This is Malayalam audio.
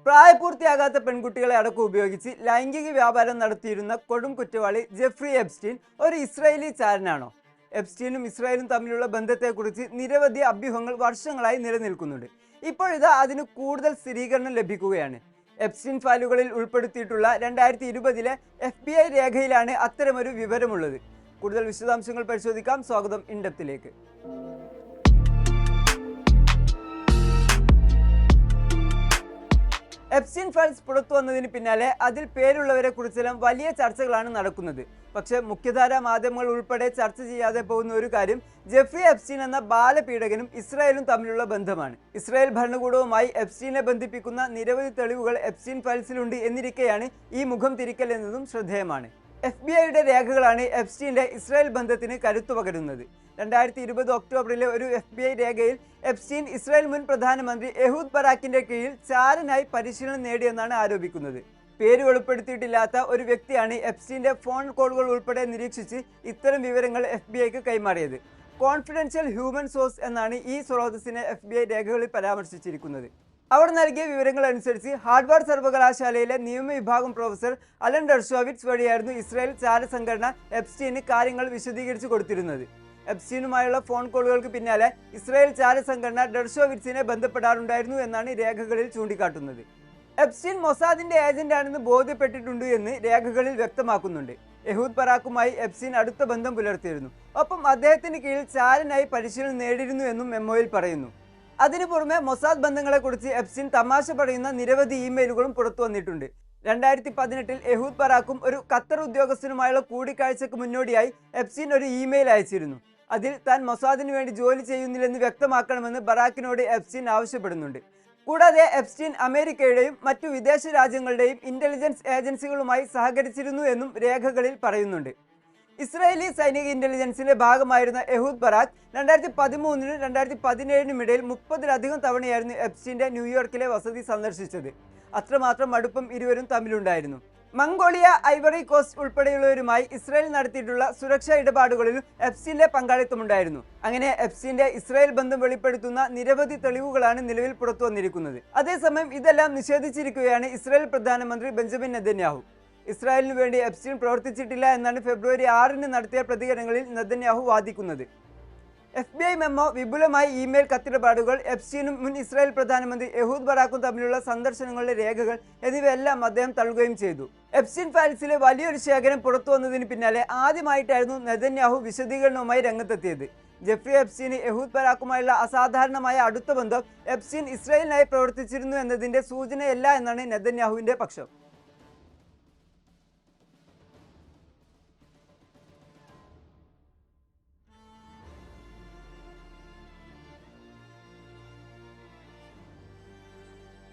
പ്രായപൂർത്തിയാകാത്ത പെൺകുട്ടികളെ അടക്കം ഉപയോഗിച്ച് ലൈംഗിക വ്യാപാരം നടത്തിയിരുന്ന കൊടും കുറ്റവാളി ജെഫ്രി എപ്സ്റ്റീൻ ഒരു ഇസ്രായേലി ചാരനാണോ? എപ്സ്റ്റീനും ഇസ്രായേലും തമ്മിലുള്ള ബന്ധത്തെക്കുറിച്ച് നിരവധി അഭ്യൂഹങ്ങൾ വർഷങ്ങളായി നിലനിൽക്കുന്നുണ്ട്. ഇപ്പോഴിതാ അതിന് കൂടുതൽ സ്ഥിരീകരണം ലഭിക്കുകയാണ്. എപ്സ്റ്റീൻ ഫയലുകളിൽ ഉൾപ്പെടുത്തിയിട്ടുള്ള 2020 FBI രേഖയിലാണ് അത്തരമൊരു വിവരമുള്ളത്. കൂടുതൽ വിശദാംശങ്ങൾ പരിശോധിക്കാം. സ്വാഗതം ഇൻഡെപ്തിലേക്ക്. എപ്സ്റ്റീൻ ഫയൽസ് പുറത്തു വന്നതിന് പിന്നാലെ അതിൽ പേരുള്ളവരെ കുറിച്ചെല്ലാം വലിയ ചർച്ചകളാണ് നടക്കുന്നത്. പക്ഷേ മുഖ്യധാരാ മാധ്യമങ്ങൾ ഉൾപ്പെടെ ചർച്ച ചെയ്യാതെ പോകുന്ന ഒരു കാര്യം ജെഫ്രി എപ്സ്റ്റീൻ എന്ന ബാലപീഡകനും ഇസ്രായേലും തമ്മിലുള്ള ബന്ധമാണ്. ഇസ്രായേൽ ഭരണകൂടവുമായി എപ്സ്റ്റീനെ ബന്ധിപ്പിക്കുന്ന നിരവധി തെളിവുകൾ എപ്സ്റ്റീൻ ഫയൽസിലുണ്ട് എന്നിരിക്കെയാണ് ഈ മുഖം തിരിക്കൽ എന്നതും ശ്രദ്ധേയമാണ്. FBIയുടെ രേഖകളാണ് എപ്സ്റ്റീന്റെ ഇസ്രായേൽ ബന്ധത്തിന് കരുത്തു പകരുന്നത്. 2020 ഒക്ടോബറിലെ ഒരു FBI രേഖയിൽ എപ്സ്റ്റീൻ ഇസ്രായേൽ മുൻ പ്രധാനമന്ത്രി എഹൂദ് ബറാക്കിന്റെ കീഴിൽ ചാരനായി പരിശീലനം നേടിയെന്നാണ് ആരോപിക്കുന്നത്. പേര് വെളിപ്പെടുത്തിയിട്ടില്ലാത്ത ഒരു വ്യക്തിയാണ് എപ്സ്റ്റീന്റെ ഫോൺ കോളുകൾ ഉൾപ്പെടെ നിരീക്ഷിച്ച് ഇത്തരം വിവരങ്ങൾ FBIക്ക് കൈമാറിയത്. കോൺഫിഡൻഷ്യൽ ഹ്യൂമൻ സോഴ്സ് എന്നാണ് ഈ സ്രോതസ്സിനെ FBI രേഖകളിൽ പരാമർശിച്ചിരിക്കുന്നത്. അവർ നൽകിയ വിവരങ്ങൾ അനുസരിച്ച് ഹാർവാർഡ് സർവകലാശാലയിലെ നിയമവിഭാഗം പ്രൊഫസർ അലൻ ഡെർഷോവിറ്റ്സ് വഴിയായിരുന്നു ഇസ്രായേൽ ചാരസംഘടന എപ്സ്റ്റീന് കാര്യങ്ങൾ വിശദീകരിച്ചു കൊടുത്തിരുന്നത്. എപ്സ്റ്റീനുമായുള്ള ഫോൺ കോളുകൾക്ക് പിന്നാലെ ഇസ്രായേൽ ചാരസംഘടന ഡെർഷോവിറ്റ്സിനെ ബന്ധപ്പെടാറുണ്ടായിരുന്നു എന്നാണ് രേഖകളിൽ ചൂണ്ടിക്കാട്ടുന്നത്. എപ്സ്റ്റീൻ മൊസാദിന്റെ ഏജന്റാണെന്ന് ബോധ്യപ്പെട്ടിട്ടുണ്ട് എന്ന് രേഖകളിൽ വ്യക്തമാക്കുന്നുണ്ട്. എഹൂദ് ബറാക്കുമായി എപ്സ്റ്റീൻ അടുത്ത ബന്ധം പുലർത്തിയിരുന്നു. ഒപ്പം അദ്ദേഹത്തിന് കീഴിൽ ചാരനായി പരിശീലനം നേടിയിരുന്നു എന്നും മെമ്മോയിൽ പറയുന്നു. അതിനു പുറമെ മൊസാദ് ബന്ധങ്ങളെക്കുറിച്ച് എപ്സ്റ്റീൻ തമാശ പറയുന്ന നിരവധി ഇമെയിലുകളും പുറത്തു വന്നിട്ടുണ്ട്. 2018 എഹൂദ് ബറാക്കും ഒരു ഖത്തർ ഉദ്യോഗസ്ഥനുമായുള്ള കൂടിക്കാഴ്ചയ്ക്ക് മുന്നോടിയായി എപ്സ്റ്റീൻ ഒരു ഇമെയിൽ അയച്ചിരുന്നു. അതിൽ താൻ മൊസാദിന് വേണ്ടി ജോലി ചെയ്യുന്നില്ലെന്ന് വ്യക്തമാക്കണമെന്ന് ബറാക്കിനോട് എപ്സ്റ്റീൻ ആവശ്യപ്പെടുന്നുണ്ട്. കൂടാതെ എപ്സ്റ്റീൻ അമേരിക്കയുടെയും മറ്റു വിദേശ രാജ്യങ്ങളുടെയും ഇന്റലിജൻസ് ഏജൻസികളുമായി സഹകരിച്ചിരുന്നു എന്നും രേഖകളിൽ പറയുന്നുണ്ട്. ഇസ്രായേലി സൈനിക ഇന്റലിജൻസിന്റെ ഭാഗമായിരുന്ന എഹൂദ് ബറാക്ക് 2013 2017 ഇടയിൽ 30-ലധികം തവണയായിരുന്നു എപ്സ്റ്റീന്റെ ന്യൂയോർക്കിലെ വസതി സന്ദർശിച്ചത്. അത്രമാത്രം അടുപ്പം ഇരുവരും തമ്മിലുണ്ടായിരുന്നു. മംഗോളിയ, ഐവറി കോസ്റ്റ് ഉൾപ്പെടെയുള്ളവരുമായി ഇസ്രായേൽ നടത്തിയിട്ടുള്ള സുരക്ഷാ ഇടപാടുകളിലും എപ്സ്റ്റീന്റെ പങ്കാളിത്തമുണ്ടായിരുന്നു. അങ്ങനെ എപ്സ്റ്റീന്റെ ഇസ്രായേൽ ബന്ധം വെളിപ്പെടുത്തുന്ന നിരവധി തെളിവുകളാണ് നിലവിൽ പുറത്തു വന്നിരിക്കുന്നത്. അതേസമയം ഇതെല്ലാം നിഷേധിച്ചിരിക്കുകയാണ് ഇസ്രായേൽ പ്രധാനമന്ത്രി ബെഞ്ചമിൻ നെതന്യാഹു. ഇസ്രായേലിനു വേണ്ടി എപ്സ്റ്റീൻ പ്രവർത്തിച്ചിട്ടില്ല എന്നാണ് ഫെബ്രുവരി 6 നടത്തിയ പ്രതികരണങ്ങളിൽ നെതന്യാഹു വാദിക്കുന്നത്. FBI മെമ്മോ, വിപുലമായ ഇമെയിൽ കത്തിടപാടുകൾ, എപ്സ്റ്റീനും മുൻ ഇസ്രായേൽ പ്രധാനമന്ത്രി എഹൂദ് ബറാക്കും തമ്മിലുള്ള സന്ദർശനങ്ങളുടെ രേഖകൾ എന്നിവയെല്ലാം അദ്ദേഹം തള്ളുകയും ചെയ്തു. എപ്സ്റ്റീൻ ഫയൽസിലെ വലിയൊരു ശേഖരം പുറത്തു വന്നതിന് പിന്നാലെ ആദ്യമായിട്ടായിരുന്നു നെതന്യാഹു വിശദീകരണവുമായി രംഗത്തെത്തിയത്. ജെഫ്രി എപ്സ്റ്റീന് എഹൂദ് ബറാക്കുമായുള്ള അസാധാരണമായ അടുത്ത ബന്ധം എപ്സ്റ്റീൻ ഇസ്രായേലിനായി പ്രവർത്തിച്ചിരുന്നു എന്നതിന്റെ സൂചനയല്ല എന്നാണ് നെതന്യാഹുവിന്റെ പക്ഷം.